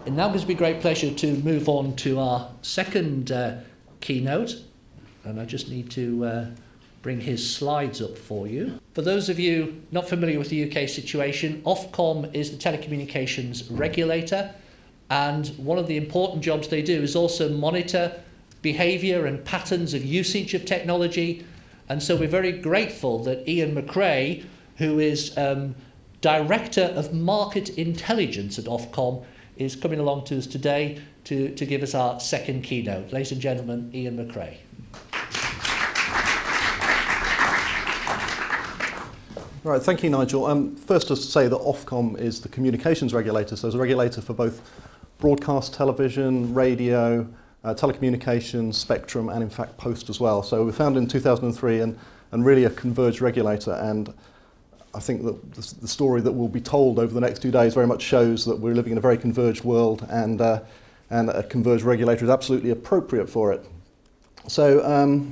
And now it gives me great pleasure to move on to our second keynote. And I just need to bring his slides up for you. For those of you not familiar with the UK situation, Ofcom is the telecommunications regulator. And one of the important jobs they do is also monitor behaviour and patterns of usage of technology. And so we're very grateful that Ian Macrae, who is Director of Market Intelligence at Ofcom, is coming along to us today to give us our second keynote. Ladies and gentlemen, Ian Macrae. Right, thank you, Nigel. First, to say that Ofcom is the communications regulator, so it's a regulator for both broadcast television, radio, telecommunications, spectrum, and in fact post as well. So we were founded in 2003 and really a converged regulator, and I think that the story that will be told over the next 2 days very much shows that we're living in a very converged world, and a converged regulator is absolutely appropriate for it. So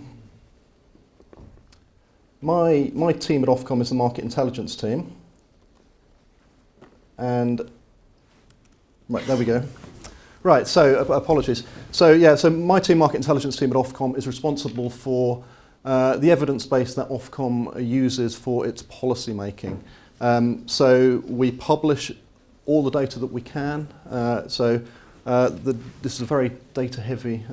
my team at Ofcom is the Market Intelligence team, and right, there we go. Right, so apologies. So my team, Market Intelligence team at Ofcom, is responsible for the evidence base that Ofcom uses for its policy making. So we publish all the data that we can. This is a very data-heavy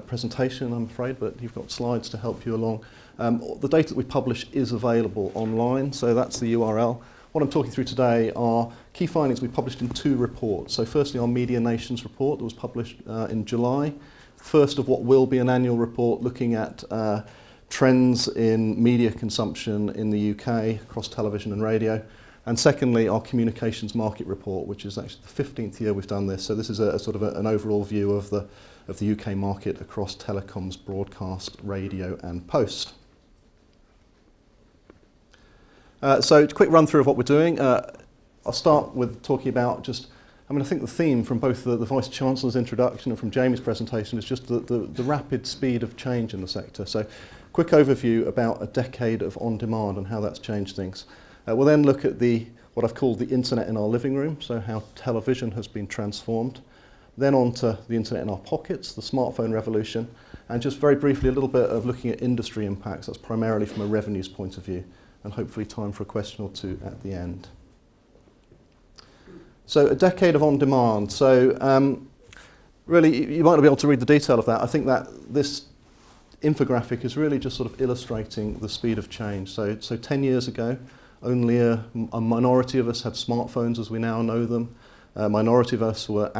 presentation, I'm afraid, but you've got slides to help you along. The data that we publish is available online, so that's the URL. What I'm talking through today are key findings we published in 2 reports. So firstly, our Media Nations report that was published in July. First of what will be an annual report looking at trends in media consumption in the UK across television and radio. And secondly, our communications market report, which is actually the 15th year we've done this. So this is a sort of an overall view of the UK market across telecoms, broadcast, radio and post. So a quick run through of what we're doing. I'll start with talking about I think the theme from both the Vice-Chancellor's introduction and from Jamie's presentation is just the rapid speed of change in the sector. So quick overview about a decade of on-demand and how that's changed things. We'll then look at what I've called the internet in our living room, so how television has been transformed. Then on to the internet in our pockets, the smartphone revolution, and just very briefly a little bit of looking at industry impacts. That's primarily from a revenues point of view, and hopefully time for a question or two at the end. So a decade of on-demand. So really, you might not be able to read the detail of that. I think that this infographic is really just sort of illustrating the speed of change. So 10 years ago, only a minority of us had smartphones as we now know them. A minority of us were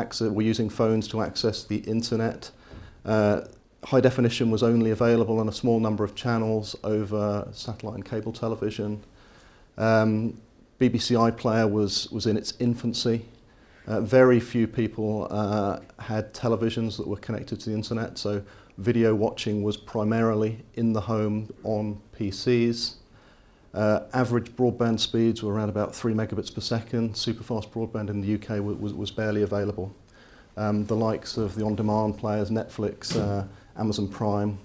using phones to access the internet. High definition was only available on a small number of channels over satellite and cable television. BBC iPlayer was in its infancy. Very few people had televisions that were connected to the internet, so video watching was primarily in the home on PCs. Average broadband speeds were around about 3 megabits per second. Superfast broadband in the UK was barely available. The likes of the on-demand players, Netflix, Amazon Prime,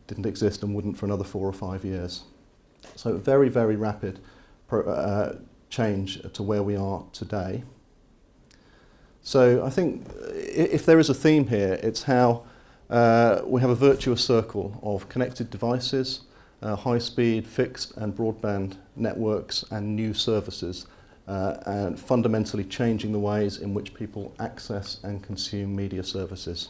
didn't exist and wouldn't for another 4 or 5 years. So very, very rapid change to where we are today. So I think if there is a theme here, it's how we have a virtuous circle of connected devices, high-speed fixed and broadband networks and new services, and fundamentally changing the ways in which people access and consume media services.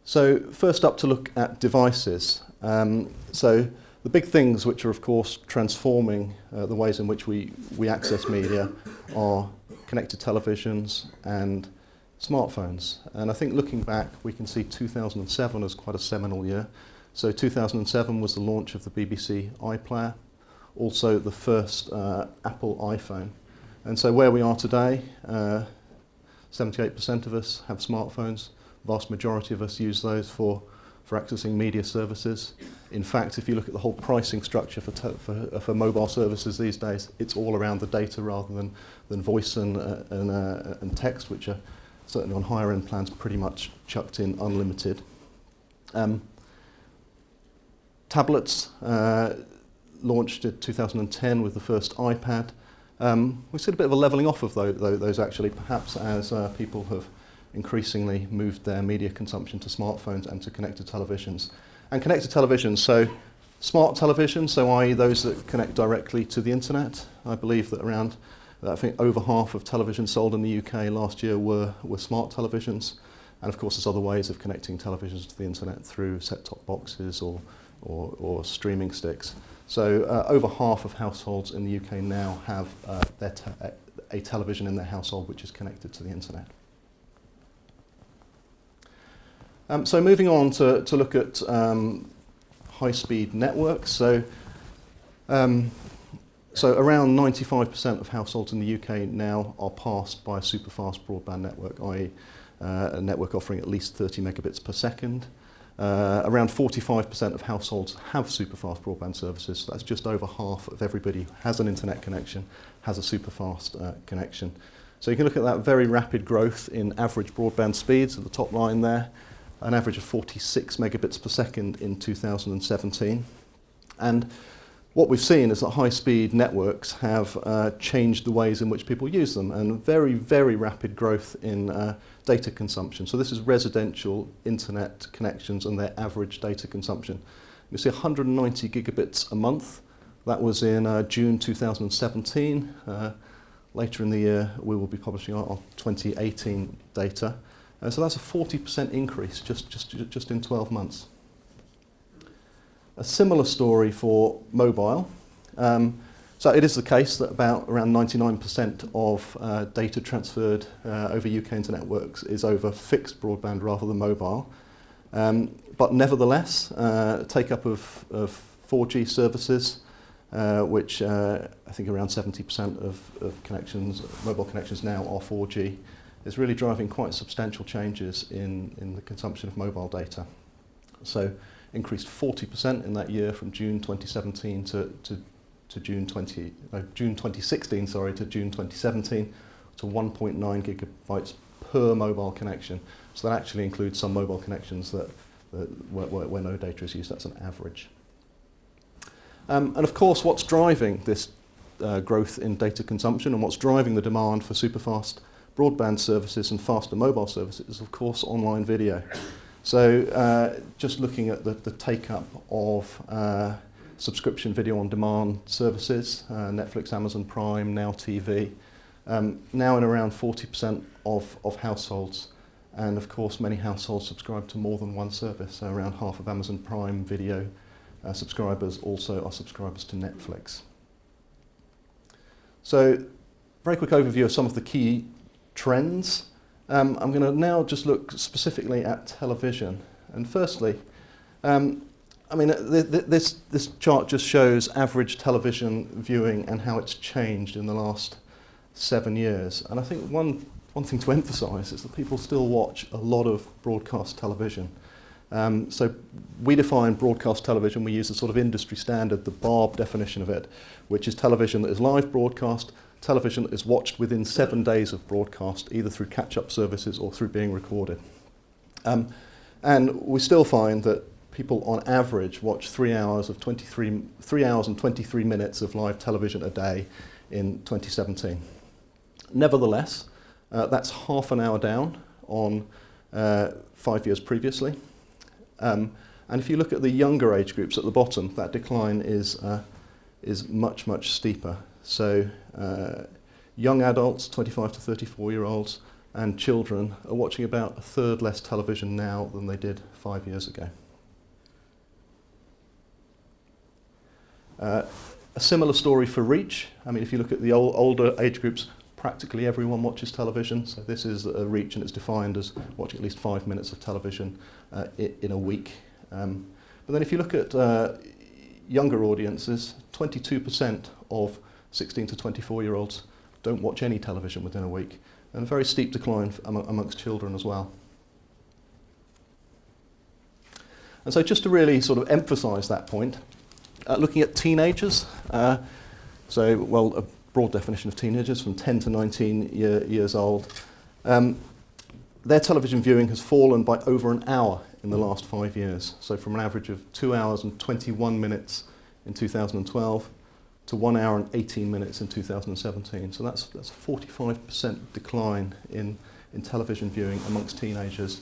So first up to look at devices. So the big things which are of course transforming the ways in which we access media are connected televisions and smartphones. And I think looking back we can see 2007 as quite a seminal year. So 2007 was the launch of the BBC iPlayer, also the first Apple iPhone. And so where we are today, 78% of us have smartphones. Vast majority of us use those for accessing media services. In fact, if you look at the whole pricing structure for mobile services these days, it's all around the data rather than voice and text, which are certainly on higher end plans pretty much chucked in unlimited. Tablets launched in 2010 with the first iPad. we've seen a bit of a levelling off of those actually, perhaps as people have increasingly moved their media consumption to smartphones and to connected televisions. And connected televisions, so smart televisions, so i.e. those that connect directly to the internet. I believe that I think over half of televisions sold in the UK last year were smart televisions. And of course there's other ways of connecting televisions to the internet through set-top boxes or streaming sticks. So over half of households in the UK now have a television in their household which is connected to the internet. So moving on to look at high-speed networks. So around 95% of households in the UK now are passed by a super-fast broadband network, i.e. A network offering at least 30 megabits per second. Around 45% of households have super-fast broadband services, so that's just over half of everybody who has an internet connection, has a super-fast connection. So you can look at that very rapid growth in average broadband speeds at the top line there, an average of 46 megabits per second in 2017. And what we've seen is that high-speed networks have changed the ways in which people use them, and very, very rapid growth in data consumption. So this is residential internet connections and their average data consumption. You see 190 gigabits a month. That was in June 2017. Later in the year, we will be publishing our 2018 data. So that's a 40% increase just in 12 months. A similar story for mobile. So it is the case that around 99% of data transferred over UK internet networks is over fixed broadband rather than mobile. But nevertheless, take-up of 4G services, which I think around 70% of connections, mobile connections now are 4G, is really driving quite substantial changes in the consumption of mobile data. So increased 40% in that year from June 2017 to June 2016, sorry, to June 2017, to 1.9 gigabytes per mobile connection. So that actually includes some mobile connections where no data is used. That's an average. And of course, what's driving this growth in data consumption and what's driving the demand for superfast broadband services and faster mobile services is, of course, online video. So just looking at the take-up of subscription video on demand services, Netflix, Amazon Prime, Now TV, now in around 40% of households. And of course, many households subscribe to more than one service. So around half of Amazon Prime video subscribers also are subscribers to Netflix. So very quick overview of some of the key trends. I'm going to now just look specifically at television. And firstly, this chart just shows average television viewing and how it's changed in the last 7 years. And I think one thing to emphasise is that people still watch a lot of broadcast television. So we define broadcast television, we use the sort of industry standard, the BARB definition of it, which is television that is live broadcast, television that is watched within 7 days of broadcast, either through catch-up services or through being recorded. And we still find that people on average watch 3 hours and 23 minutes of live television a day in 2017. Nevertheless, that's half an hour down on 5 years previously. And if you look at the younger age groups at the bottom, that decline is much, much steeper. So young adults, 25 to 34-year-olds, and children are watching about a third less television now than they did 5 years ago. A similar story for reach. I mean, if you look at the older age groups, practically everyone watches television. So this is a reach, and it's defined as watching at least 5 minutes of television in a week. But then if you look at younger audiences, 22% of 16 to 24-year-olds don't watch any television within a week, and a very steep decline amongst children as well. And so just to really sort of emphasise that point, looking at teenagers, a broad definition of teenagers from 10 to 19 years old, their television viewing has fallen by over an hour in the last 5 years. So from an average of 2 hours and 21 minutes in 2012 to 1 hour and 18 minutes in 2017. So that's a 45% decline in television viewing amongst teenagers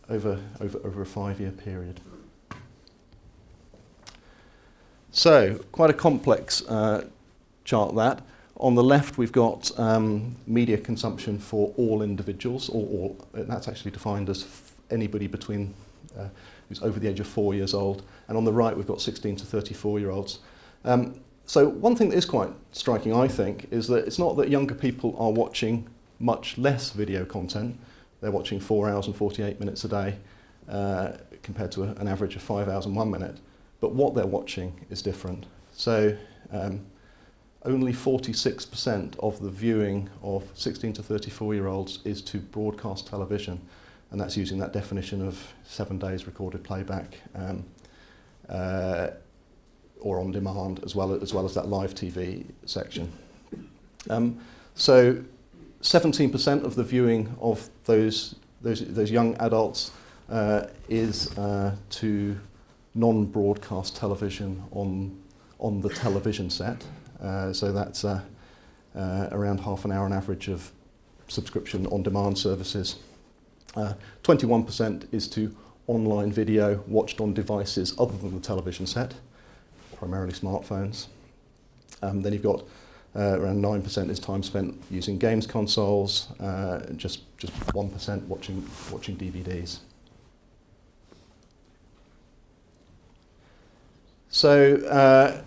over a 5-year period. So quite a complex chart that. On the left we've got media consumption for all individuals, or that's actually defined as anybody between who's over the age of 4 years old, and on the right we've got 16 to 34-year-olds. So one thing that is quite striking, I think, is that it's not that younger people are watching much less video content. They're watching 4 hours and 48 minutes a day compared to an average of 5 hours and 1 minute. But what they're watching is different. So only 46% of the viewing of 16 to 34-year-olds is to broadcast television, and that's using that definition of 7 days recorded playback or on demand, as well as that live TV section. So 17% of the viewing of those young adults is to non-broadcast television on the television set. So that's around half an hour on average of subscription on-demand services. 21% is to online video watched on devices other than the television set, primarily smartphones. Then you've got around 9% is time spent using games consoles, just 1% watching DVDs. So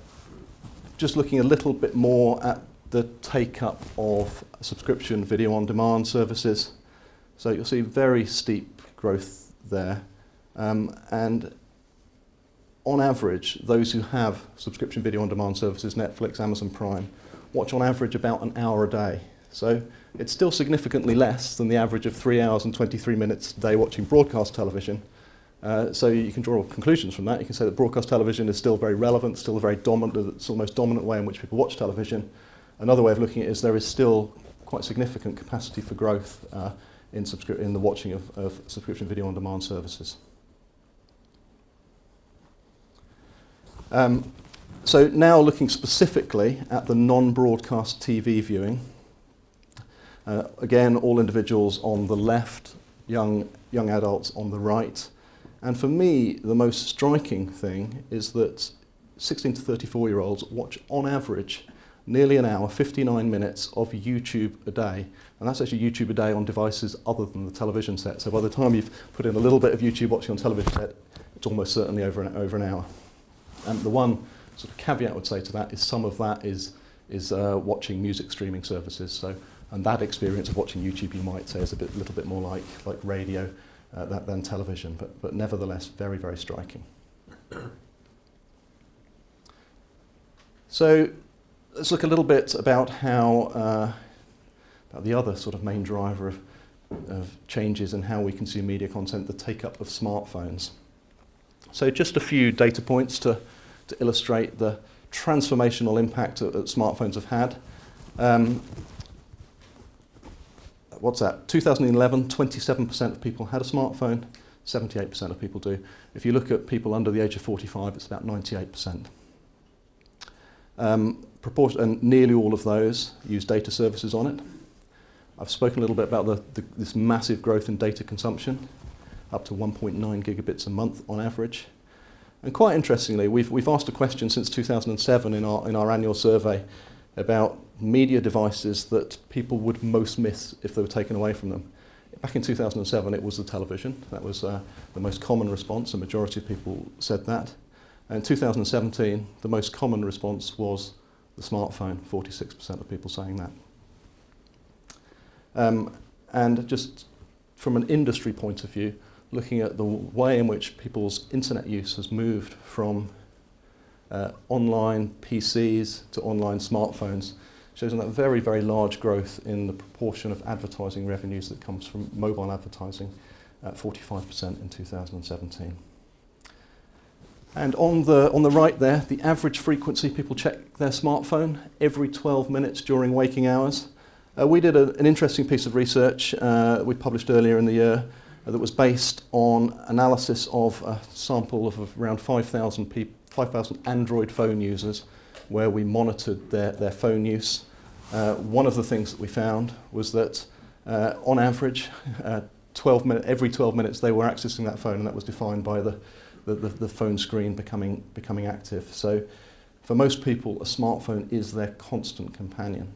just looking a little bit more at the take-up of subscription video on demand services. So you'll see very steep growth there. And on average, those who have subscription video on demand services, Netflix, Amazon Prime, watch on average about an hour a day. So it's still significantly less than the average of 3 hours and 23 minutes a day watching broadcast television. So you can draw conclusions from that. You can say that broadcast television is still very relevant, still a very dominant, it's the most dominant way in which people watch television. Another way of looking at it is there is still quite significant capacity for growth in the watching of subscription video on demand services. So now looking specifically at the non-broadcast TV viewing. Again, all individuals on the left, young adults on the right. And for me, the most striking thing is that 16 to 34-year-olds watch on average nearly an hour, 59 minutes of YouTube a day. And that's actually YouTube a day on devices other than the television set. So by the time you've put in a little bit of YouTube watching on television set, it's almost certainly over an hour. And the one sort of caveat I would say to that is some of that is watching music streaming services. So, and that experience of watching YouTube, you might say, is a little bit more like radio than television, but nevertheless very, very striking. So let's look a little bit about how about the other sort of main driver of changes in how we consume media content, the take-up of smartphones. So just a few data points to illustrate the transformational impact that smartphones have had. What's that? 2011, 27% of people had a smartphone, 78% of people do. If you look at people under the age of 45, it's about 98%. And nearly all of those use data services on it. I've spoken a little bit about this massive growth in data consumption, up to 1.9 gigabits a month on average. And quite interestingly, we've asked a question since 2007 in our annual survey about media devices that people would most miss if they were taken away from them. Back in 2007, it was the television. That was the most common response. A majority of people said that. And in 2017, the most common response was the smartphone, 46% of people saying that. And just from an industry point of view, looking at the way in which people's internet use has moved from online PCs to online smartphones shows that very, very large growth in the proportion of advertising revenues that comes from mobile advertising, at 45% in 2017. And on the right there, the average frequency people check their smartphone every 12 minutes during waking hours. We did an interesting piece of research we published earlier in the year that was based on analysis of a sample of around 5,000 Android phone users where we monitored their phone use. One of the things that we found was that on average, every 12 minutes they were accessing that phone, and that was defined by the phone screen becoming active. So for most people, a smartphone is their constant companion.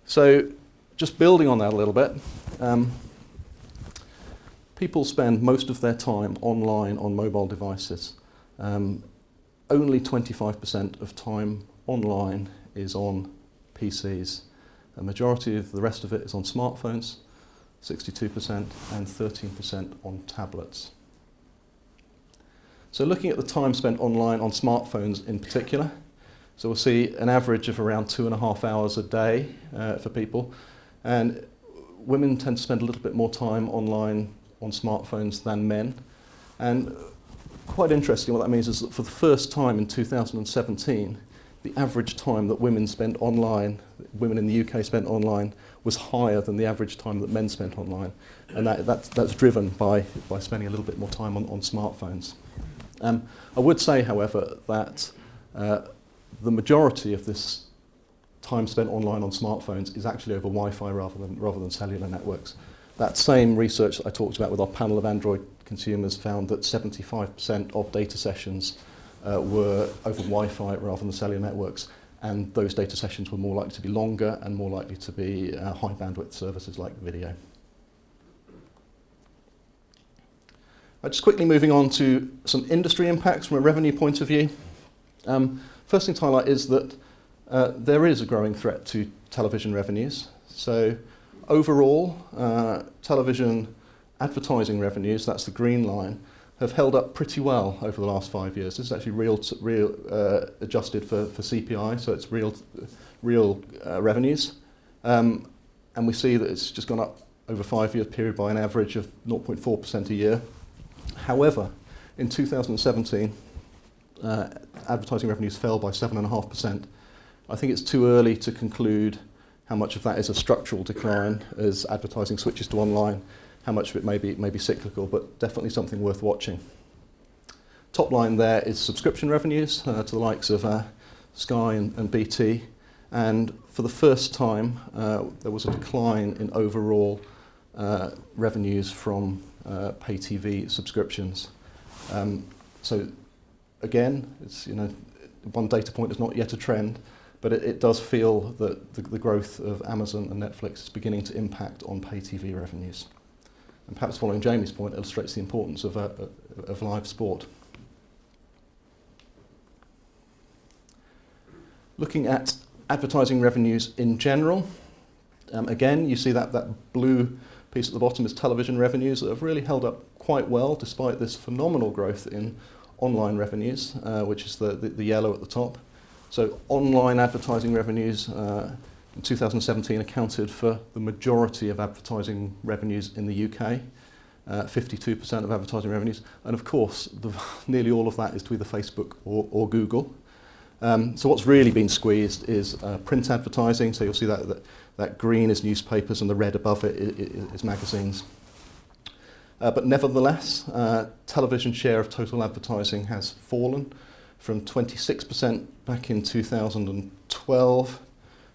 So just building on that a little bit, people spend most of their time online on mobile devices. Only 25% of time online is on PCs. A majority of the rest of it is on smartphones, 62%, and 13% on tablets. So looking at the time spent online on smartphones in particular, so we'll see an average of around 2.5 hours a day for people, and women tend to spend a little bit more time online on smartphones than men. And quite interesting, what that means is that for the first time in 2017, the average time that women in the UK spent online, was higher than the average time that men spent online. And that's driven by spending a little bit more time on smartphones. I would say, however, that the majority of this time spent online on smartphones is actually over Wi-Fi rather than cellular networks. That same research that I talked about with our panel of Android consumers found that 75% of data sessions were over Wi-Fi rather than cellular networks, and those data sessions were more likely to be longer and more likely to be high bandwidth services like video. Just quickly moving on to some industry impacts from a revenue point of view. First thing to highlight is that there is a growing threat to television revenues. So overall, television advertising revenues, that's the green line, have held up pretty well over the last 5 years. This is actually real adjusted for CPI, so it's real revenues. And we see that it's just gone up over a 5-year period by an average of 0.4% a year. However, in 2017, advertising revenues fell by 7.5%. I think it's too early to conclude how much of that is a structural decline as advertising switches to online, how much of it may be cyclical, but definitely something worth watching. Top line there is subscription revenues to the likes of Sky and BT, and for the first time there was a decline in overall revenues from pay TV subscriptions. So again, it's, one data point is not yet a trend, but it does feel that the growth of Amazon and Netflix is beginning to impact on pay TV revenues. And perhaps following Jamie's point, illustrates the importance of live sport. Looking at advertising revenues in general, again, you see that blue piece at the bottom is television revenues that have really held up quite well despite this phenomenal growth in online revenues, which is the yellow at the top. So online advertising revenues in 2017 accounted for the majority of advertising revenues in the UK, 52% of advertising revenues, and of course nearly all of that is to either Facebook or Google. So what's really been squeezed is print advertising, so you'll see that green is newspapers and the red above it is magazines. But nevertheless, television share of total advertising has fallen from 26% back in 2012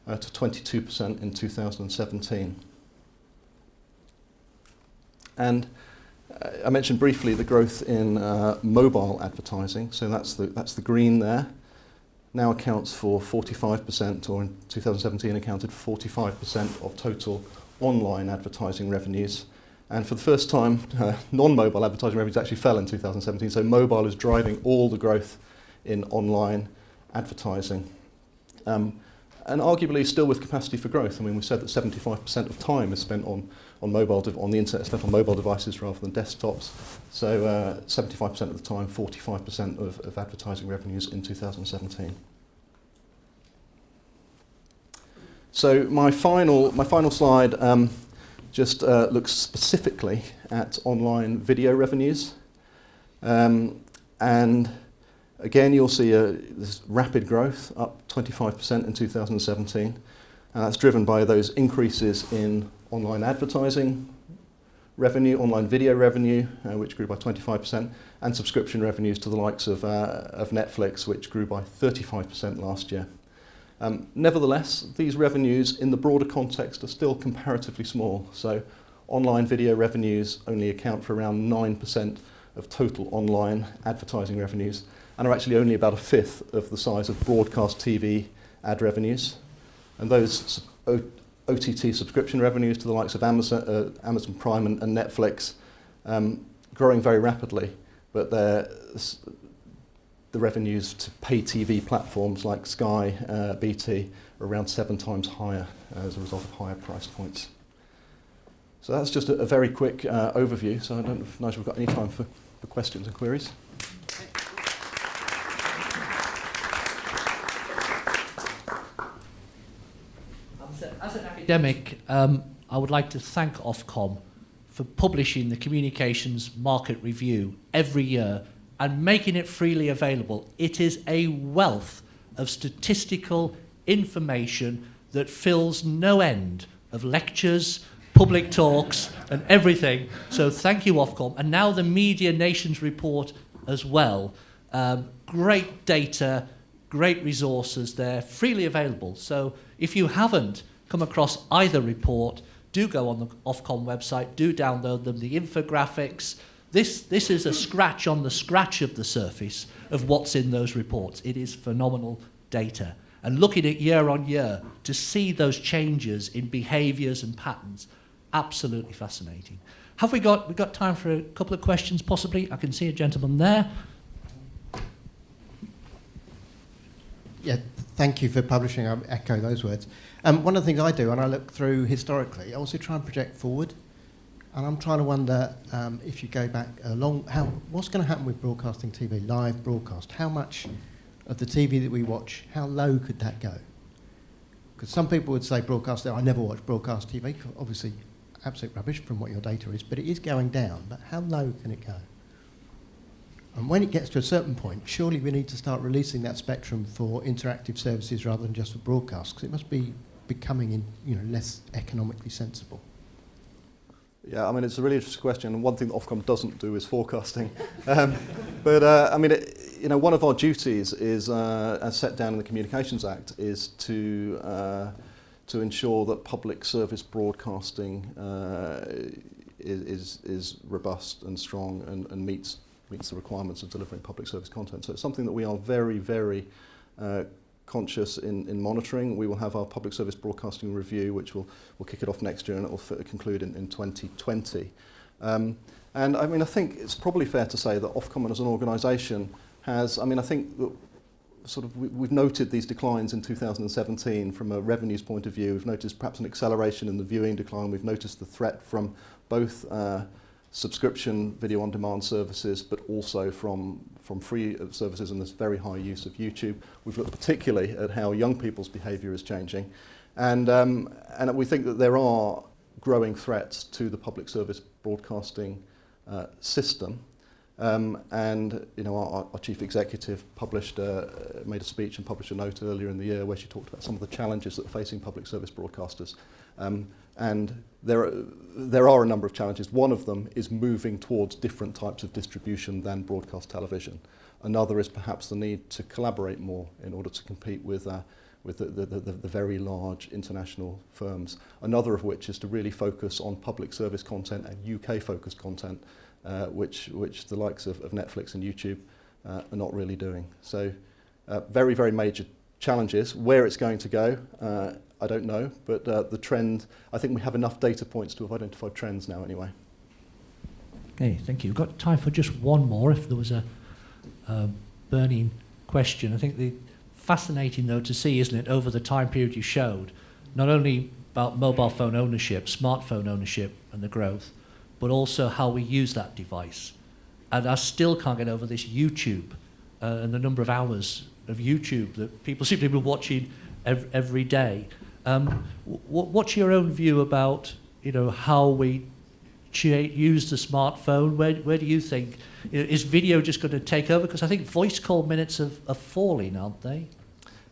to 22% in 2017. And I mentioned briefly the growth in mobile advertising, so that's the green there. Now accounts for 45%, or in 2017 accounted for 45% of total online advertising revenues. And for the first time, non-mobile advertising revenues actually fell in 2017, so mobile is driving all the growth in online advertising. And arguably still with capacity for growth. I mean, we said that 75% of time is spent on the internet, spent on mobile devices rather than desktops. So 75% of the time, 45% of advertising revenues in 2017. So my final slide just looks specifically at online video revenues. And again, you'll see this rapid growth, up 25% in 2017. And that's driven by those increases in online advertising revenue, online video revenue, which grew by 25%, and subscription revenues to the likes of Netflix, which grew by 35% last year. Nevertheless, these revenues in the broader context are still comparatively small. So online video revenues only account for around 9% of total online advertising revenues, and are actually only about a fifth of the size of broadcast TV ad revenues. And those OTT subscription revenues to the likes of Amazon Prime and Netflix growing very rapidly, but the revenues to pay TV platforms like Sky, BT are around 7 times higher as a result of higher price points. So that's just a very quick overview. So I don't know if Nigel, we've got any time for questions and queries. As an academic, I would like to thank Ofcom for publishing the Communications Market Review every year and making it freely available. It is a wealth of statistical information that fills no end of lectures, public talks and everything. So thank you, Ofcom. And now the Media Nations report as well. Great data, great resources there, freely available. So if you haven't come across either report, do go on the Ofcom website, do download them, the infographics. This is a scratch on the scratch of the surface of what's in those reports. It is phenomenal data. And looking at year on year to see those changes in behaviours and patterns, absolutely fascinating. Have we got time for a couple of questions possibly? I can see a gentleman there. Yeah, thank you for publishing. I echo those words. One of the things I do when I look through historically, I also try and project forward. And I'm trying to wonder if you go back what's going to happen with broadcasting TV, live broadcast? How much of the TV that we watch, how low could that go? Because some people would say broadcast, I never watch broadcast TV. Obviously, absolute rubbish from what your data is, but it is going down. But how low can it go? And when it gets to a certain point, surely we need to start releasing that spectrum for interactive services rather than just for broadcast, because it must be becoming less economically sensible. Yeah, I mean, it's a really interesting question, and one thing that Ofcom doesn't do is forecasting. I mean, one of our duties is, as set down in the Communications Act, is to ensure that public service broadcasting is robust and strong and meets the requirements of delivering public service content. So it's something that we are very, very conscious in monitoring. We will have our public service broadcasting review, which we'll kick it off next year, and it will conclude in 2020. And I mean, I think it's probably fair to say that Ofcom as an organisation has, I mean, I think that sort of we've noted these declines in 2017 from a revenues point of view. We've noticed perhaps an acceleration in the viewing decline. We've noticed the threat from both subscription video on demand services, but also from free services and this very high use of YouTube. We've looked particularly at how young people's behaviour is changing, and we think that there are growing threats to the public service broadcasting system. And our chief executive made a speech and published a note earlier in the year where she talked about some of the challenges that are facing public service broadcasters. And there are a number of challenges. One of them is moving towards different types of distribution than broadcast television. Another is perhaps the need to collaborate more in order to compete with the very large international firms. Another of which is to really focus on public service content and UK-focused content, which the likes of Netflix and YouTube are not really doing. So very, very major challenges. Where it's going to go, I don't know, but the trend, I think we have enough data points to have identified trends now anyway. Okay, thank you. We've got time for just one more if there was a burning question. I think the fascinating though to see, isn't it, over the time period you showed, not only about mobile phone ownership, smartphone ownership and the growth, but also how we use that device. And I still can't get over this YouTube and the number of hours of YouTube that people seem to be watching every day. What's your own view about how we use the smartphone? Where do you think is video just going to take over? Because I think voice call minutes are falling, aren't they?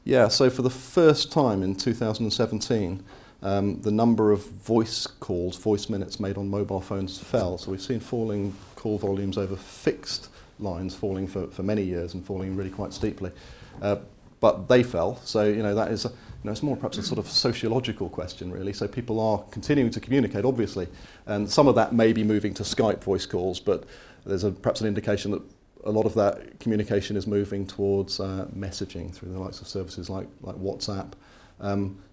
Yeah. So for the first time in 2017, the number of voice calls, voice minutes made on mobile phones fell. So we've seen falling call volumes over fixed lines falling for many years and falling really quite steeply. But they fell. So, that is, it's more perhaps a sort of sociological question, really. So people are continuing to communicate, obviously. And some of that may be moving to Skype voice calls, but there's perhaps an indication that a lot of that communication is moving towards messaging through the likes of services like WhatsApp.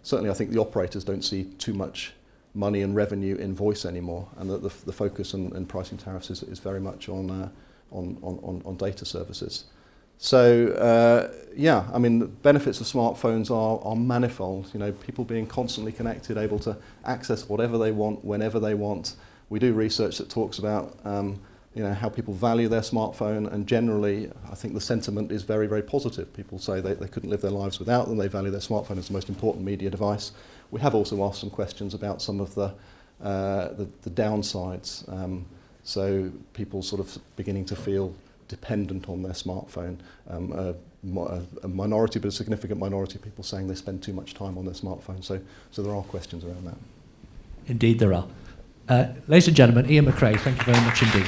Certainly, I think the operators don't see too much money and revenue in voice anymore, and that the focus and pricing tariffs is very much on data services. So, the benefits of smartphones are manifold. People being constantly connected, able to access whatever they want, whenever they want. We do research that talks about how people value their smartphone, and generally I think the sentiment is very, very positive. People say they couldn't live their lives without them. They value their smartphone as the most important media device. We have also asked some questions about some of the downsides. So people sort of beginning to feel dependent on their smartphone. A minority, but a significant minority of people saying they spend too much time on their smartphone. So there are questions around that. Indeed there are. Ladies and gentlemen, Ian Macrae, thank you very much indeed.